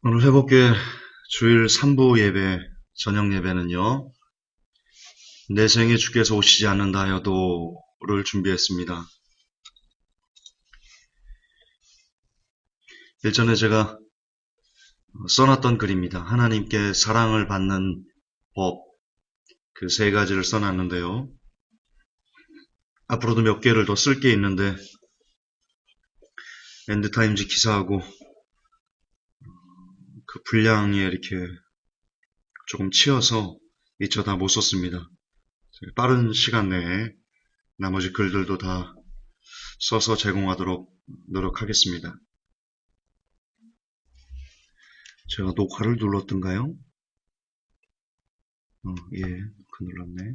오늘 회복교회 주일 3부 예배, 저녁 예배는요, 내 생에 주께서 오시지 않는다 하여도를 준비했습니다. 일전에 제가 써놨던 글입니다. 하나님께 사랑을 받는 법, 그 세 가지를 써놨는데요. 앞으로도 몇 개를 더 쓸 게 있는데, 엔드타임즈 기사하고 그 분량에 이렇게 조금 치여서 미처 다 못 썼습니다. 빠른 시간 내에 나머지 글들도 다 써서 제공하도록 노력하겠습니다. 제가 녹화를 눌렀던가요? 예, 그 눌렀네.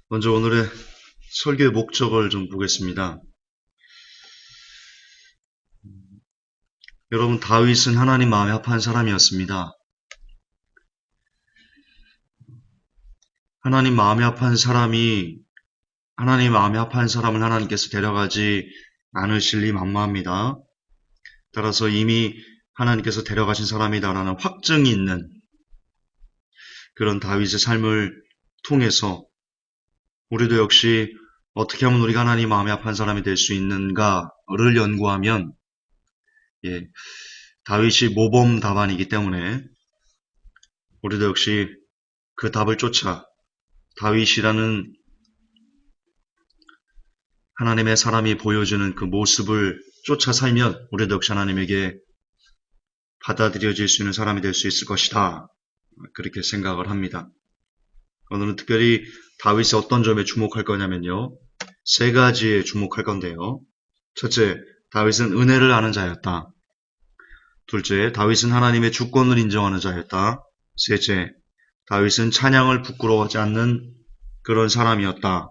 먼저 오늘의 설교의 목적을 좀 보겠습니다. 여러분, 다윗은 하나님 마음에 합한 사람이었습니다. 하나님 마음에 합한 사람이 하나님 마음에 합한 사람을 하나님께서 데려가지 않으실 리 만무합니다. 따라서 이미 하나님께서 데려가신 사람이다라는 확증이 있는 그런 다윗의 삶을 통해서 우리도 역시 어떻게 하면 우리가 하나님 마음에 합한 사람이 될 수 있는가를 연구하면 다윗이 모범 답안이기 때문에 우리도 역시 그 답을 쫓아 다윗이라는 하나님의 사람이 보여주는 그 모습을 쫓아 살면 우리도 역시 하나님에게 받아들여질 수 있는 사람이 될 수 있을 것이다. 그렇게 생각을 합니다. 오늘은 특별히 다윗의 어떤 점에 주목할 거냐면요. 세 가지에 주목할 건데요. 첫째, 다윗은 은혜를 아는 자였다. 둘째, 다윗은 하나님의 주권을 인정하는 자였다. 셋째, 다윗은 찬양을 부끄러워하지 않는 그런 사람이었다.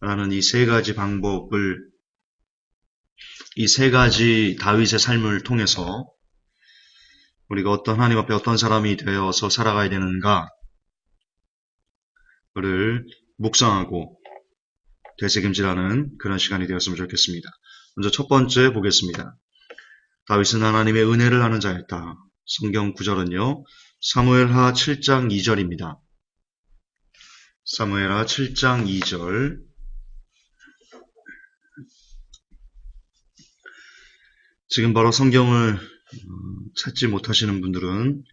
라는 이 세 가지 방법을, 이 세 가지 다윗의 삶을 통해서 우리가 어떤 하나님 앞에 어떤 사람이 되어서 살아가야 되는가를 묵상하고 되새김질하는 그런 시간이 되었으면 좋겠습니다. 먼저 첫 번째 보겠습니다. 다윗은 하나님의 은혜를 아는 자였다. 성경 구절은요. 사무엘하 7장 2절입니다. 사무엘하 7장 2절. 지금 바로 성경을 찾지 못하시는 분들은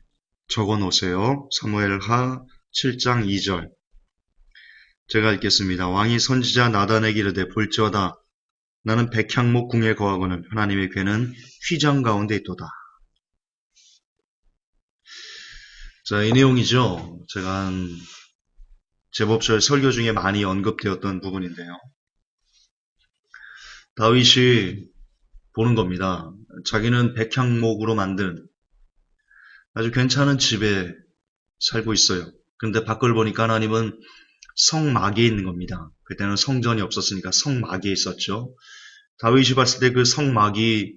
적어 놓으세요. 사무엘하 7장 2절. 제가 읽겠습니다. 왕이 선지자 나단에게 이르되 볼지어다 나는 백향목 궁에 거하고는 하나님의 궤는 휘장 가운데 있도다. 자, 이 내용이죠. 제가 한 제법 저의 설교 중에 많이 언급되었던 부분인데요. 다윗이 보는 겁니다. 자기는 백향목으로 만든 아주 괜찮은 집에 살고 있어요. 그런데 밖을 보니까 하나님은 성막에 있는 겁니다. 그때는 성전이 없었으니까 성막에 있었죠. 다윗이 봤을 때 그 성막이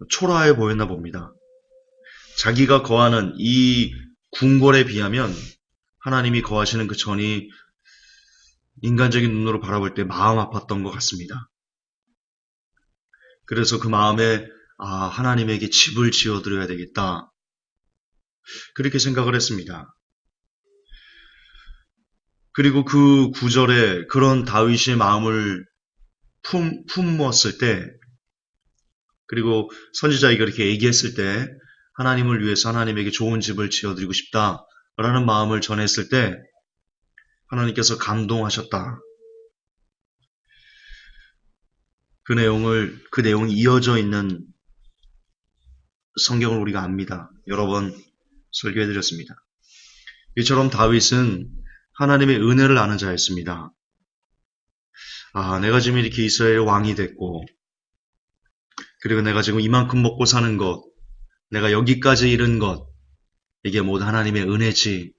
초라해 보였나 봅니다. 자기가 거하는 이 궁궐에 비하면 하나님이 거하시는 그 전이 인간적인 눈으로 바라볼 때 마음 아팠던 것 같습니다. 그래서 그 마음에 하나님에게 집을 지어드려야 되겠다. 그렇게 생각을 했습니다. 그리고 그 구절에 그런 다윗의 마음을 품었을 때, 그리고 선지자에게 그렇게 얘기했을 때 하나님을 위해서 하나님에게 좋은 집을 지어드리고 싶다라는 마음을 전했을 때 하나님께서 감동하셨다. 그 내용이 이어져 있는 성경을 우리가 압니다. 여러 번 설교해드렸습니다. 이처럼 다윗은 하나님의 은혜를 아는 자였습니다. 내가 지금 이렇게 이스라엘 왕이 됐고, 그리고 내가 지금 이만큼 먹고 사는 것, 내가 여기까지 이른 것, 이게 모두 하나님의 은혜지.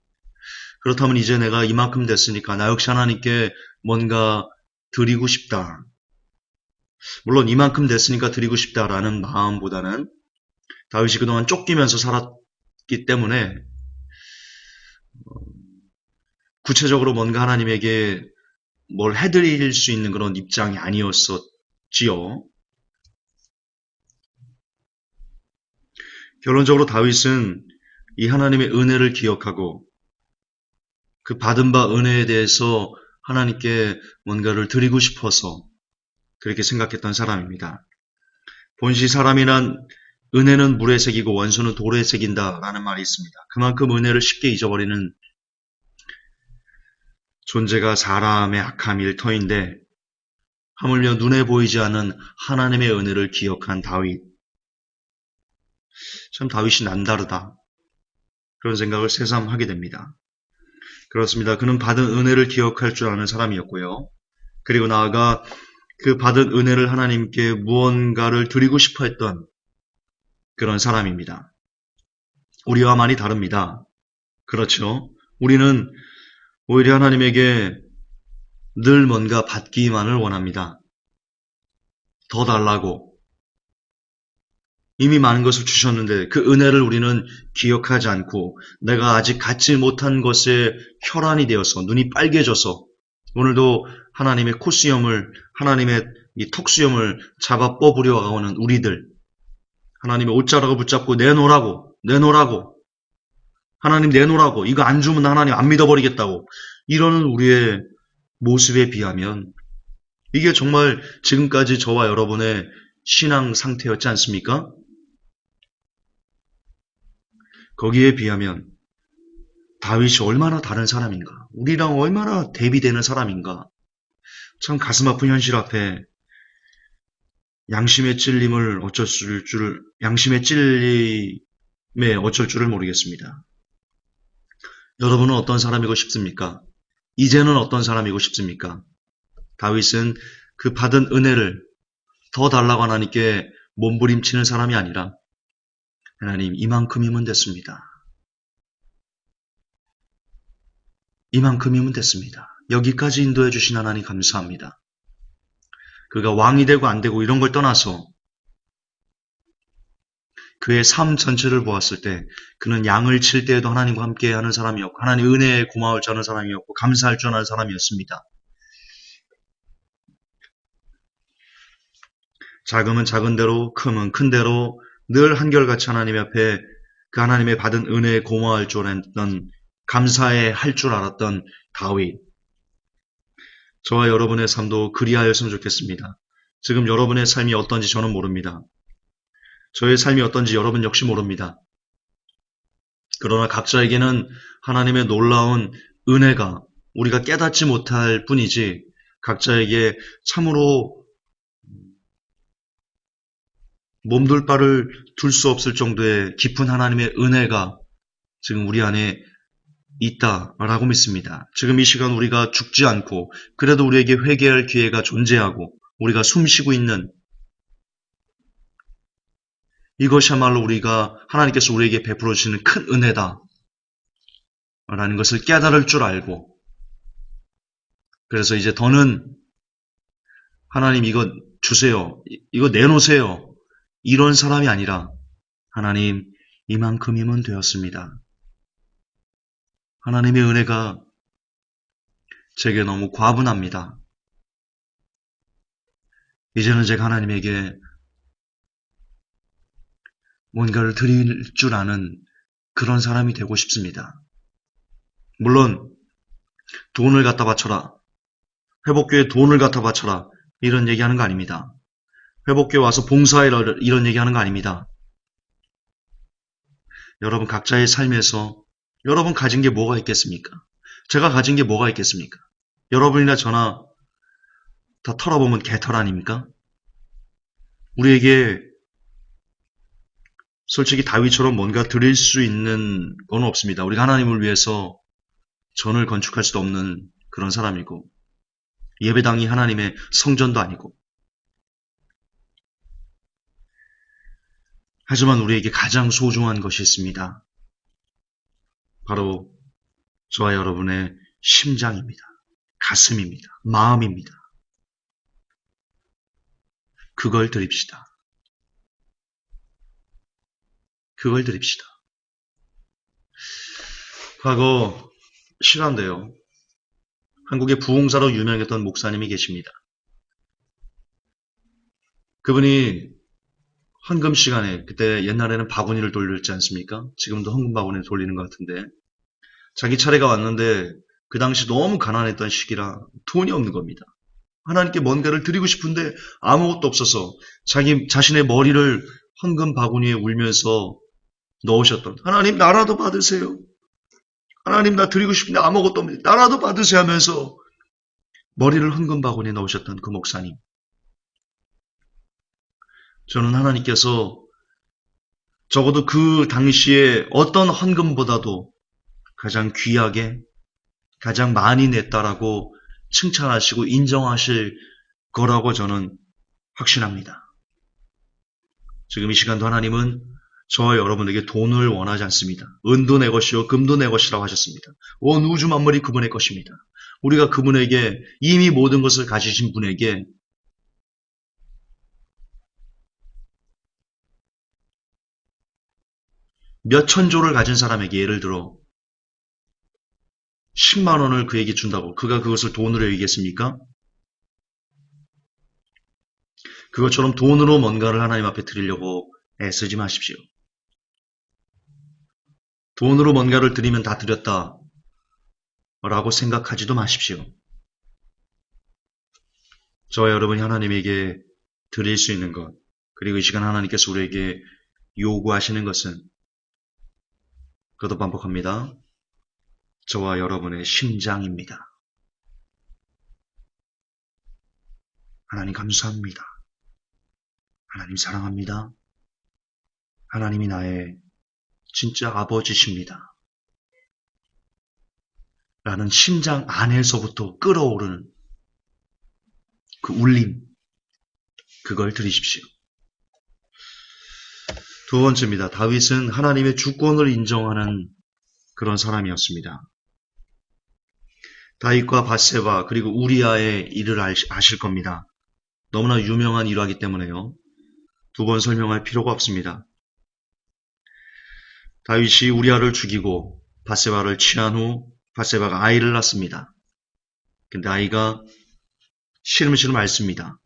그렇다면 이제 내가 이만큼 됐으니까 나 역시 하나님께 뭔가 드리고 싶다. 물론 이만큼 됐으니까 드리고 싶다라는 마음보다는 다윗이 그동안 쫓기면서 살았기 때문에 구체적으로 뭔가 하나님에게 뭘 해드릴 수 있는 그런 입장이 아니었었던 결론적으로 다윗은 이 하나님의 은혜를 기억하고 그 받은 바 은혜에 대해서 하나님께 뭔가를 드리고 싶어서 그렇게 생각했던 사람입니다. 본시 사람이란 은혜는 물에 새기고 원수는 돌에 새긴다라는 말이 있습니다. 그만큼 은혜를 쉽게 잊어버리는 존재가 사람의 악함 일터인데 하물며 눈에 보이지 않는 하나님의 은혜를 기억한 다윗. 참 다윗이 남다르다. 그런 생각을 새삼 하게 됩니다. 그렇습니다. 그는 받은 은혜를 기억할 줄 아는 사람이었고요. 그리고 나아가 그 받은 은혜를 하나님께 무언가를 드리고 싶어 했던 그런 사람입니다. 우리와 많이 다릅니다. 그렇죠? 우리는 오히려 하나님에게 늘 뭔가 받기만을 원합니다. 더 달라고. 이미 많은 것을 주셨는데 그 은혜를 우리는 기억하지 않고 내가 아직 갖지 못한 것에 혈안이 되어서 눈이 빨개져서 오늘도 하나님의 콧수염을 하나님의 이 턱수염을 잡아 뽑으려 하는 우리들 하나님의 옷자락을 붙잡고 내놓으라고 하나님 내놓으라고 이거 안 주면 하나님 안 믿어버리겠다고 이러는 우리의 모습에 비하면 이게 정말 지금까지 저와 여러분의 신앙 상태였지 않습니까? 거기에 비하면 다윗이 얼마나 다른 사람인가? 우리랑 얼마나 대비되는 사람인가? 참 가슴 아픈 현실 앞에 양심의 찔림에 어쩔 줄을 모르겠습니다. 여러분은 어떤 사람이고 싶습니까? 이제는 어떤 사람이고 싶습니까? 다윗은 그 받은 은혜를 더 달라고 하나님께 몸부림치는 사람이 아니라 하나님 이만큼이면 됐습니다. 이만큼이면 됐습니다. 여기까지 인도해 주신 하나님 감사합니다. 그가 왕이 되고 안 되고 이런 걸 떠나서 그의 삶 전체를 보았을 때 그는 양을 칠 때에도 하나님과 함께 하는 사람이었고 하나님 은혜에 고마울 줄 아는 사람이었고 감사할 줄 아는 사람이었습니다. 작으면 작은 대로 크면 큰 대로 늘 한결같이 하나님 앞에 그 하나님의 받은 은혜에 고마울 줄 알았던 감사해 할 줄 알았던 다윗. 저와 여러분의 삶도 그리하였으면 좋겠습니다. 지금 여러분의 삶이 어떤지 저는 모릅니다. 저의 삶이 어떤지 여러분 역시 모릅니다. 그러나 각자에게는 하나님의 놀라운 은혜가 우리가 깨닫지 못할 뿐이지 각자에게 참으로 몸둘 바를 둘 수 없을 정도의 깊은 하나님의 은혜가 지금 우리 안에 있다라고 믿습니다. 지금 이 시간 우리가 죽지 않고 그래도 우리에게 회개할 기회가 존재하고 우리가 숨쉬고 있는 이것이야말로 우리가 하나님께서 우리에게 베풀어 주시는 큰 은혜다 라는 것을 깨달을 줄 알고 그래서 이제 더는 하나님 이거 주세요. 이거 내놓으세요. 이런 사람이 아니라 하나님 이만큼이면 되었습니다. 하나님의 은혜가 제게 너무 과분합니다. 이제는 제가 하나님에게 뭔가를 드릴 줄 아는 그런 사람이 되고 싶습니다. 물론 돈을 갖다 바쳐라. 회복교에 돈을 갖다 바쳐라. 이런 얘기하는 거 아닙니다. 회복교에 와서 봉사해라. 이런 얘기하는 거 아닙니다. 여러분 각자의 삶에서 여러분 가진 게 뭐가 있겠습니까? 제가 가진 게 뭐가 있겠습니까? 여러분이나 저나 다 털어보면 개털 아닙니까? 우리에게 솔직히 다윗처럼 뭔가 드릴 수 있는 건 없습니다. 우리가 하나님을 위해서 전을 건축할 수도 없는 그런 사람이고 예배당이 하나님의 성전도 아니고 하지만 우리에게 가장 소중한 것이 있습니다. 바로 저와 여러분의 심장입니다. 가슴입니다. 마음입니다. 그걸 드립시다. 그걸 드립시다. 과거 실화인데요. 한국의 부흥사로 유명했던 목사님이 계십니다. 그분이 헌금 시간에, 그때 옛날에는 바구니를 돌렸지 않습니까? 지금도 헌금 바구니를 돌리는 것 같은데, 자기 차례가 왔는데 그 당시 너무 가난했던 시기라 돈이 없는 겁니다. 하나님께 뭔가를 드리고 싶은데 아무것도 없어서 자기 자신의 머리를 헌금 바구니에 울면서 넣으셨던, 하나님 나라도 받으세요. 하나님 나 드리고 싶은데 아무것도 없는데 나라도 받으세요 하면서 머리를 헌금 바구니에 넣으셨던 그 목사님. 저는 하나님께서 적어도 그 당시에 어떤 헌금보다도 가장 귀하게, 가장 많이 냈다라고 칭찬하시고 인정하실 거라고 저는 확신합니다. 지금 이 시간도 하나님은 저와 여러분에게 돈을 원하지 않습니다. 은도 내 것이요 금도 내 것이라고 하셨습니다. 온 우주 만물이 그분의 것입니다. 우리가 그분에게, 이미 모든 것을 가지신 분에게 몇 천조를 가진 사람에게, 예를 들어 10만 원을 그에게 준다고 그가 그것을 돈으로 여기겠습니까? 그것처럼 돈으로 뭔가를 하나님 앞에 드리려고 애쓰지 마십시오. 돈으로 뭔가를 드리면 다 드렸다 라고 생각하지도 마십시오. 저와 여러분이 하나님에게 드릴 수 있는 것, 그리고 이 시간 하나님께서 우리에게 요구하시는 것은, 그것도 반복합니다. 저와 여러분의 심장입니다. 하나님 감사합니다. 하나님 사랑합니다. 하나님이 나의 진짜 아버지십니다. 라는 심장 안에서부터 끓어오르는 그 울림, 그걸 드리십시오. 두 번째입니다. 다윗은 하나님의 주권을 인정하는 그런 사람이었습니다. 다윗과 밧세바 그리고 우리아의 일을 아실 겁니다. 너무나 유명한 일화이기 때문에요. 두 번 설명할 필요가 없습니다. 다윗이 우리아를 죽이고 밧세바를 취한 후 밧세바가 아이를 낳습니다. 근데 아이가 시름시름 앓습니다.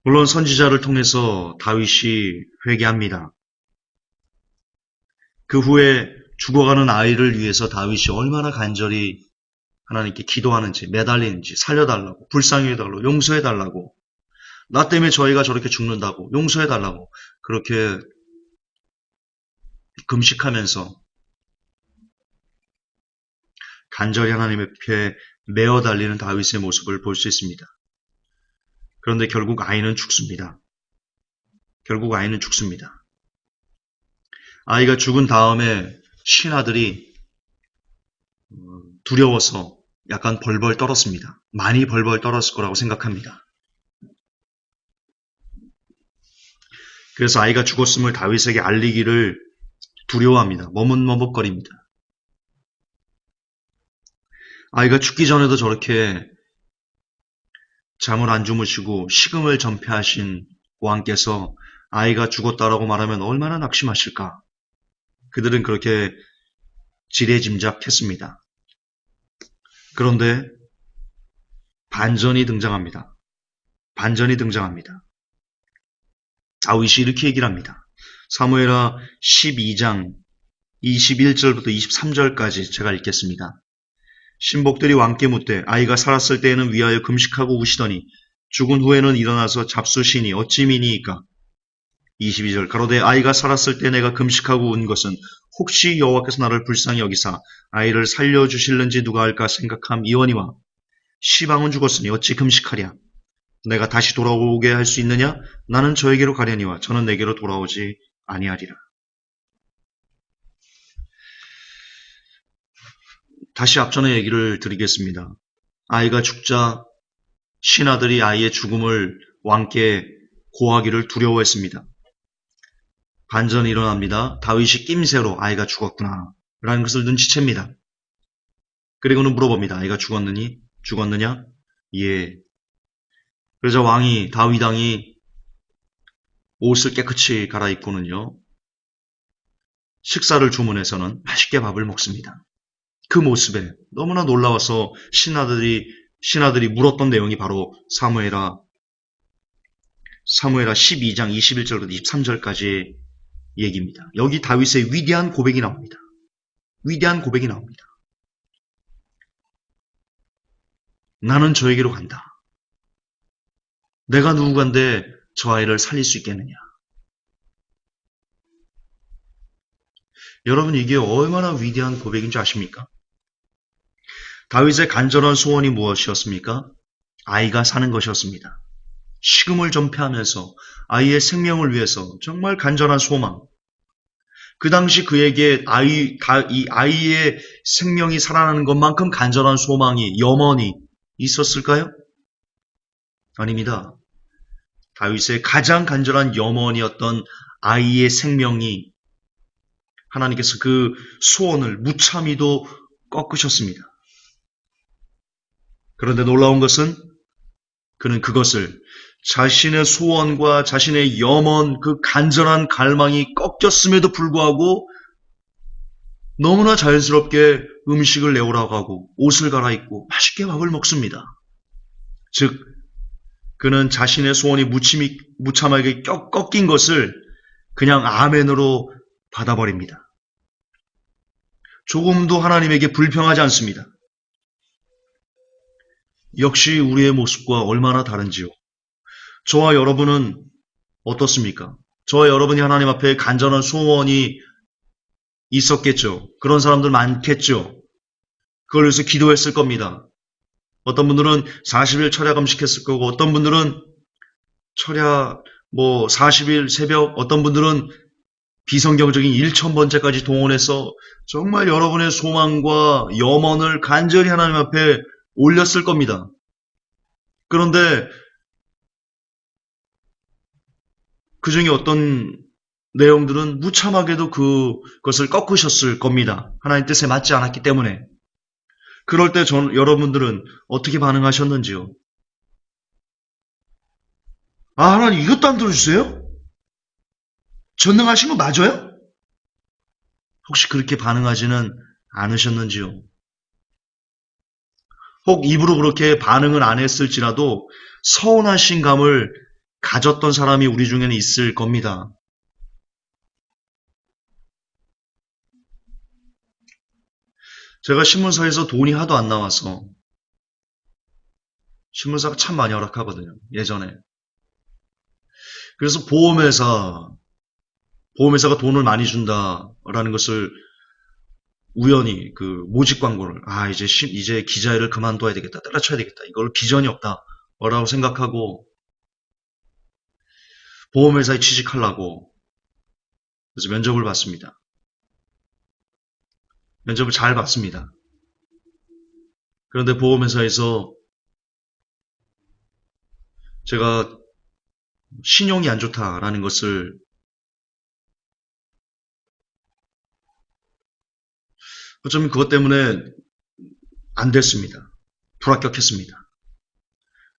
물론 선지자를 통해서 다윗이 회개합니다. 그 후에 죽어가는 아이를 위해서 다윗이 얼마나 간절히 하나님께 기도하는지, 매달리는지, 살려달라고, 불쌍히 해달라고, 용서해달라고, 나 때문에 저희가 저렇게 죽는다고, 용서해달라고, 그렇게 금식하면서 간절히 하나님 앞에 메어 달리는 다윗의 모습을 볼 수 있습니다. 그런데 결국 아이는 죽습니다. 아이가 죽은 다음에 신하들이 두려워서 약간 벌벌 떨었습니다. 많이 벌벌 떨었을 거라고 생각합니다. 그래서 아이가 죽었음을 다윗에게 알리기를 두려워합니다. 머뭇머뭇거립니다. 아이가 죽기 전에도 저렇게 잠을 안 주무시고 식음을 전폐하신 왕께서 아이가 죽었다라고 말하면 얼마나 낙심하실까? 그들은 그렇게 지레짐작했습니다. 그런데 반전이 등장합니다. 다윗이 이렇게 얘기를 합니다. 사무엘하 12장 21절부터 23절까지 제가 읽겠습니다. 신복들이 왕께 묻되 아이가 살았을 때에는 위하여 금식하고 우시더니 죽은 후에는 일어나서 잡수시니 어찌 미니이까? 22절 가로되 아이가 살았을 때 내가 금식하고 운 것은 혹시 여호와께서 나를 불쌍히 여기사 아이를 살려주실는지 누가 알까 생각함이오니와 시방은 죽었으니 어찌 금식하랴? 내가 다시 돌아오게 할 수 있느냐? 나는 저에게로 가려니와 저는 내게로 돌아오지 아니하리라. 다시 앞전의 얘기를 드리겠습니다. 아이가 죽자 신하들이 아이의 죽음을 왕께 고하기를 두려워했습니다. 반전이 일어납니다. 다윗이 낌새로 아이가 죽었구나 라는 것을 눈치챕니다. 그리고는 물어봅니다. 아이가 죽었느냐? 예. 그러자 다윗 왕이 옷을 깨끗이 갈아입고는요, 식사를 주문해서는 맛있게 밥을 먹습니다. 그 모습에 너무나 놀라워서 신하들이 신하들이 물었던 내용이 바로 사무엘하 12장 21절부터 23절까지의 얘기입니다. 여기 다윗의 위대한 고백이 나옵니다. 위대한 고백이 나옵니다. 나는 저에게로 간다. 내가 누구간데 저 아이를 살릴 수 있겠느냐. 여러분, 이게 얼마나 위대한 고백인지 아십니까? 다윗의 간절한 소원이 무엇이었습니까? 아이가 사는 것이었습니다. 식음을 전폐하면서 아이의 생명을 위해서 정말 간절한 소망. 그 당시 그에게 이 아이의 생명이 살아나는 것만큼 간절한 소망이, 염원이 있었을까요? 아닙니다. 다윗의 가장 간절한 염원이었던 아이의 생명이 하나님께서 그 소원을 무참히도 꺾으셨습니다. 그런데 놀라운 것은 그는 그것을 자신의 소원과 자신의 염원, 그 간절한 갈망이 꺾였음에도 불구하고 너무나 자연스럽게 음식을 내오라고 하고 옷을 갈아입고 맛있게 밥을 먹습니다. 즉, 그는 자신의 소원이 무참하게 꺾인 것을 그냥 아멘으로 받아버립니다. 조금도 하나님에게 불평하지 않습니다. 역시 우리의 모습과 얼마나 다른지요. 저와 여러분은 어떻습니까? 저와 여러분이 하나님 앞에 간절한 소원이 있었겠죠. 그런 사람들 많겠죠. 그걸 위해서 기도했을 겁니다. 어떤 분들은 40일 철야 금식했을 거고, 어떤 분들은 철야 40일 새벽, 어떤 분들은 비성경적인 1000번째까지 동원해서 정말 여러분의 소망과 염원을 간절히 하나님 앞에 올렸을 겁니다. 그런데 그 중에 어떤 내용들은 무참하게도 그것을 꺾으셨을 겁니다. 하나님 뜻에 맞지 않았기 때문에. 그럴 때 여러분들은 어떻게 반응하셨는지요? 하나님 이것도 안 들어주세요? 전능하신 거 맞아요? 혹시 그렇게 반응하지는 않으셨는지요? 혹 입으로 그렇게 반응을 안 했을지라도 서운하신 감을 가졌던 사람이 우리 중에는 있을 겁니다. 제가 신문사에서 돈이 하도 안 나와서, 신문사가 참 많이 허락하거든요, 예전에. 그래서 보험회사가 돈을 많이 준다라는 것을 우연히 모집 광고를, 이제 기자일을 그만둬야 되겠다, 때려쳐야 되겠다, 이걸 비전이 없다라고 생각하고 보험회사에 취직하려고 그래서 면접을 봤습니다. 면접을 잘 봤습니다. 그런데 보험회사에서 제가 신용이 안 좋다라는 것을 어쩌면 그것 때문에 안 됐습니다. 불합격했습니다.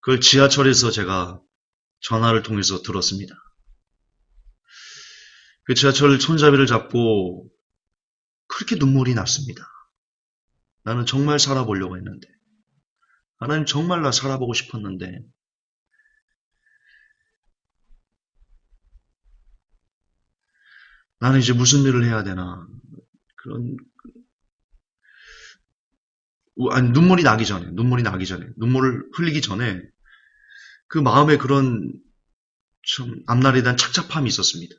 그걸 지하철에서 제가 전화를 통해서 들었습니다. 그 지하철 손잡이를 잡고 그렇게 눈물이 났습니다. 나는 정말 살아보려고 했는데, 하나님 정말 나 살아보고 싶었는데, 나는 이제 무슨 일을 해야 되나, 눈물이 나기 전에, 눈물을 흘리기 전에 그 마음에 그런 좀 앞날에 대한 착잡함이 있었습니다.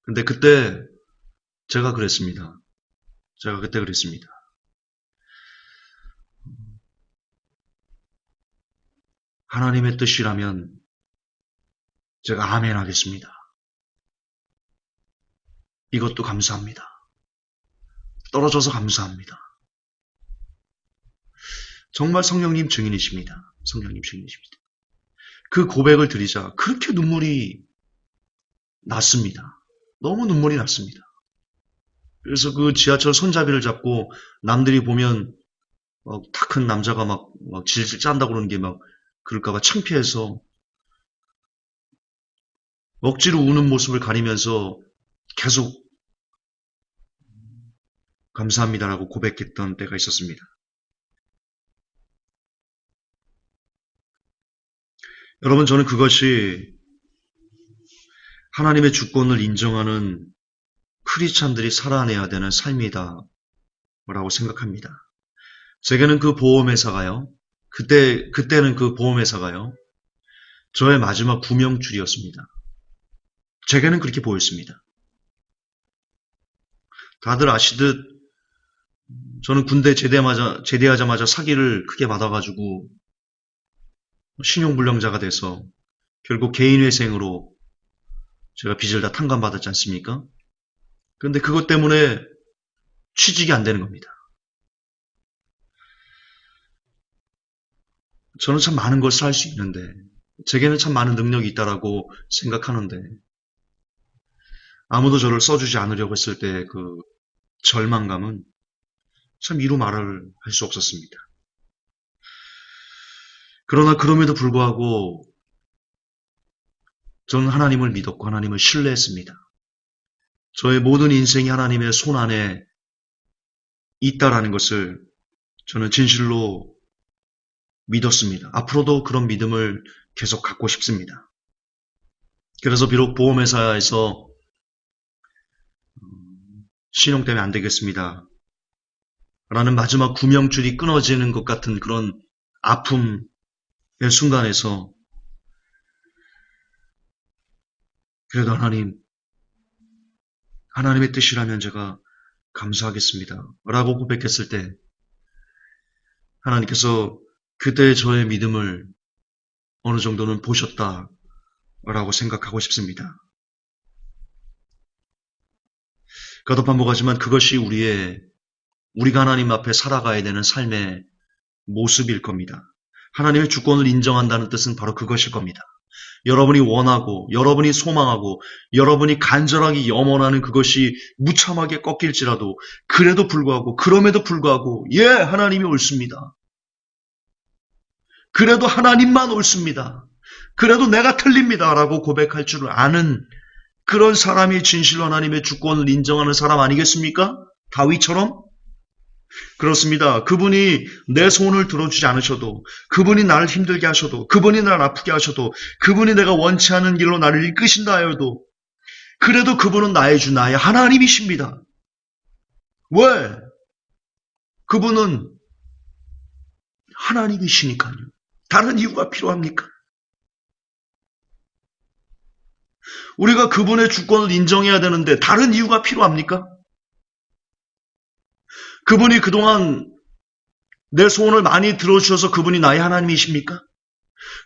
근데 그때 제가 그랬습니다. 하나님의 뜻이라면 제가 아멘 하겠습니다. 이것도 감사합니다. 떨어져서 감사합니다. 정말 성령님 증인이십니다. 그 고백을 드리자 그렇게 눈물이 났습니다. 너무 눈물이 났습니다. 그래서 그 지하철 손잡이를 잡고 남들이 보면 다 큰 남자가 막 질질 짠다고 그러는 게 막 그럴까봐 창피해서 억지로 우는 모습을 가리면서 계속 감사합니다라고 고백했던 때가 있었습니다. 여러분, 저는 그것이 하나님의 주권을 인정하는 크리스찬들이 살아내야 되는 삶이다 라고 생각합니다. 제게는 그 보험회사가요. 그때는 그 보험회사가요. 저의 마지막 구명줄이었습니다. 제게는 그렇게 보였습니다. 다들 아시듯 저는 군대 제대하자마자 사기를 크게 받아가지고 신용불량자가 돼서 결국 개인회생으로 제가 빚을 다 탕감받았지 않습니까? 그런데 그것 때문에 취직이 안 되는 겁니다. 저는 참 많은 것을 할 수 있는데, 제게는 참 많은 능력이 있다라고 생각하는데, 아무도 저를 써주지 않으려고 했을 때 그 절망감은 참 이루 말을 할 수 없었습니다. 그러나 그럼에도 불구하고 저는 하나님을 믿었고 하나님을 신뢰했습니다. 저의 모든 인생이 하나님의 손 안에 있다라는 것을 저는 진실로 믿었습니다. 앞으로도 그런 믿음을 계속 갖고 싶습니다. 그래서 비록 보험회사에서 신용 때문에 안 되겠습니다. 라는 마지막 구명줄이 끊어지는 것 같은 그런 아픔의 순간에서 그래도 하나님의 뜻이라면 제가 감사하겠습니다. 라고 고백했을 때 하나님께서 그때 저의 믿음을 어느 정도는 보셨다라고 생각하고 싶습니다. 거듭반복하지만 그것이 우리가 하나님 앞에 살아가야 되는 삶의 모습일 겁니다. 하나님의 주권을 인정한다는 뜻은 바로 그것일 겁니다. 여러분이 원하고, 여러분이 소망하고, 여러분이 간절하게 염원하는 그것이 무참하게 꺾일지라도, 그럼에도 불구하고, 예, 하나님이 옳습니다. 그래도 하나님만 옳습니다. 그래도 내가 틀립니다. 라고 고백할 줄 아는 그런 사람이 진실로 하나님의 주권을 인정하는 사람 아니겠습니까? 다윗처럼? 그렇습니다. 그분이 내 소원을 들어주지 않으셔도, 그분이 나를 힘들게 하셔도, 그분이 나를 아프게 하셔도, 그분이 내가 원치 않은 길로 나를 이끄신다 하여도, 그래도 그분은 나의 주, 나의 하나님이십니다. 왜? 그분은 하나님이시니까요. 다른 이유가 필요합니까? 우리가 그분의 주권을 인정해야 되는데 다른 이유가 필요합니까? 그분이 그동안 내 소원을 많이 들어주셔서 그분이 나의 하나님이십니까?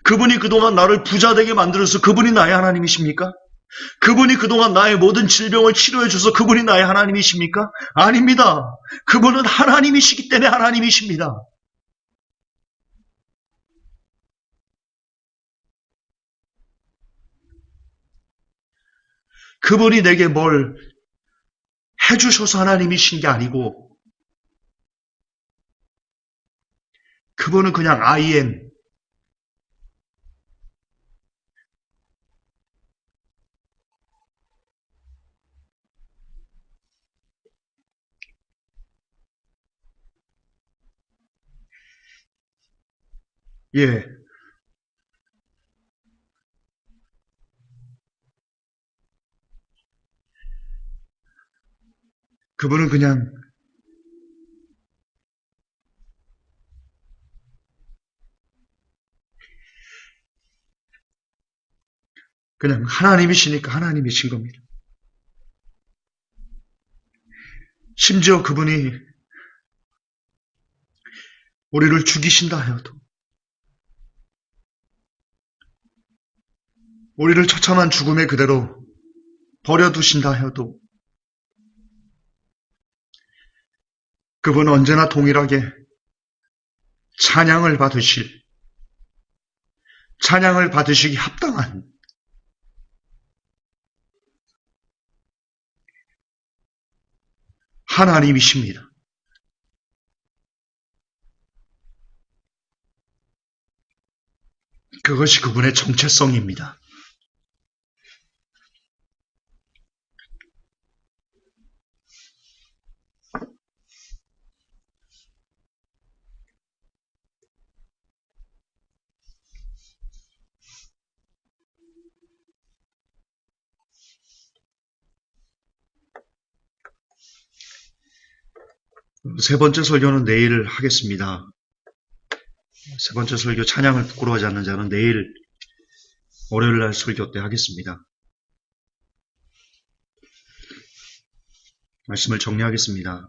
그분이 그동안 나를 부자 되게 만들어서 그분이 나의 하나님이십니까? 그분이 그동안 나의 모든 질병을 치료해 주셔서 그분이 나의 하나님이십니까? 아닙니다. 그분은 하나님이시기 때문에 하나님이십니다. 그분이 내게 뭘 해주셔서 하나님이신 게 아니고 그분은 그냥 I am. 예. 그분은 그냥 하나님이시니까 하나님이신 겁니다. 심지어 그분이 우리를 죽이신다 하여도 우리를 처참한 죽음의 그대로 버려두신다 하여도 그분은 언제나 동일하게 찬양을 받으시기 합당한 하나님이십니다. 그것이 그분의 정체성입니다. 세 번째 설교는 내일 하겠습니다. 세 번째 설교 찬양을 부끄러워하지 않는 자는 내일 월요일 날 설교 때 하겠습니다. 말씀을 정리하겠습니다.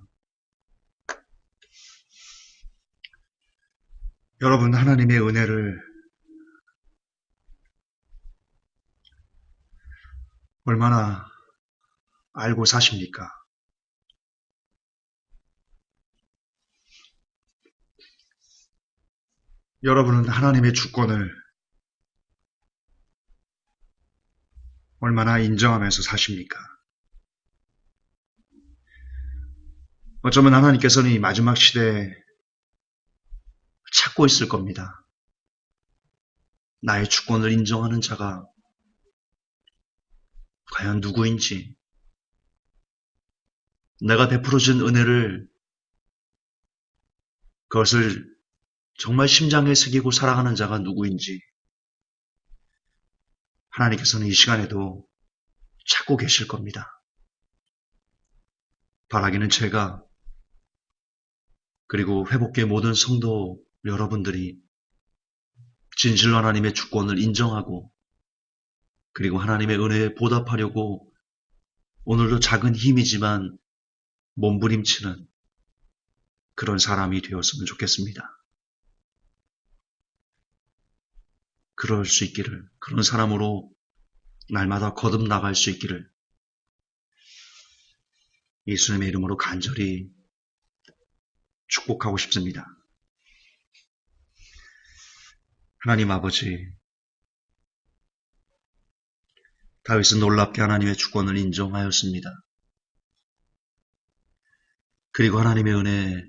여러분, 하나님의 은혜를 얼마나 알고 사십니까? 여러분은 하나님의 주권을 얼마나 인정하면서 사십니까? 어쩌면 하나님께서는 이 마지막 시대에 찾고 있을 겁니다. 나의 주권을 인정하는 자가 과연 누구인지, 내가 베풀어준 은혜를, 그것을 정말 심장에 새기고 살아가는 자가 누구인지 하나님께서는 이 시간에도 찾고 계실 겁니다. 바라기는 제가, 그리고 회복교의 모든 성도 여러분들이 진실로 하나님의 주권을 인정하고, 그리고 하나님의 은혜에 보답하려고 오늘도 작은 힘이지만 몸부림치는 그런 사람이 되었으면 좋겠습니다. 그럴 수 있기를, 그런 사람으로 날마다 거듭나갈 수 있기를 예수님의 이름으로 간절히 축복하고 싶습니다. 하나님 아버지, 다윗은 놀랍게 하나님의 주권을 인정하였습니다. 그리고 하나님의 은혜,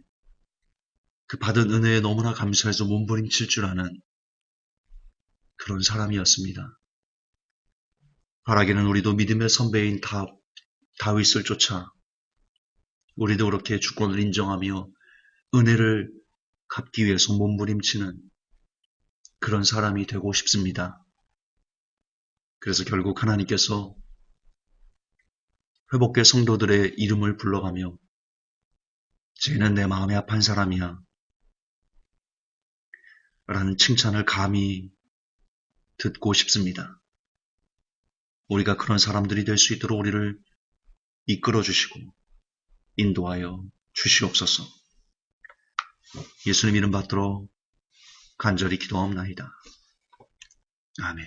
그 받은 은혜에 너무나 감사해서 몸부림칠 줄 아는 그런 사람이었습니다. 바라기는 우리도 믿음의 선배인 다윗을 쫓아 우리도 그렇게 주권을 인정하며 은혜를 갚기 위해서 몸부림치는 그런 사람이 되고 싶습니다. 그래서 결국 하나님께서 회복계 성도들의 이름을 불러가며 쟤는 내 마음에 합한 사람이야 라는 칭찬을 감히 듣고 싶습니다. 우리가 그런 사람들이 될 수 있도록 우리를 이끌어 주시고 인도하여 주시옵소서. 예수님 이름 받들어 간절히 기도하옵나이다. 아멘.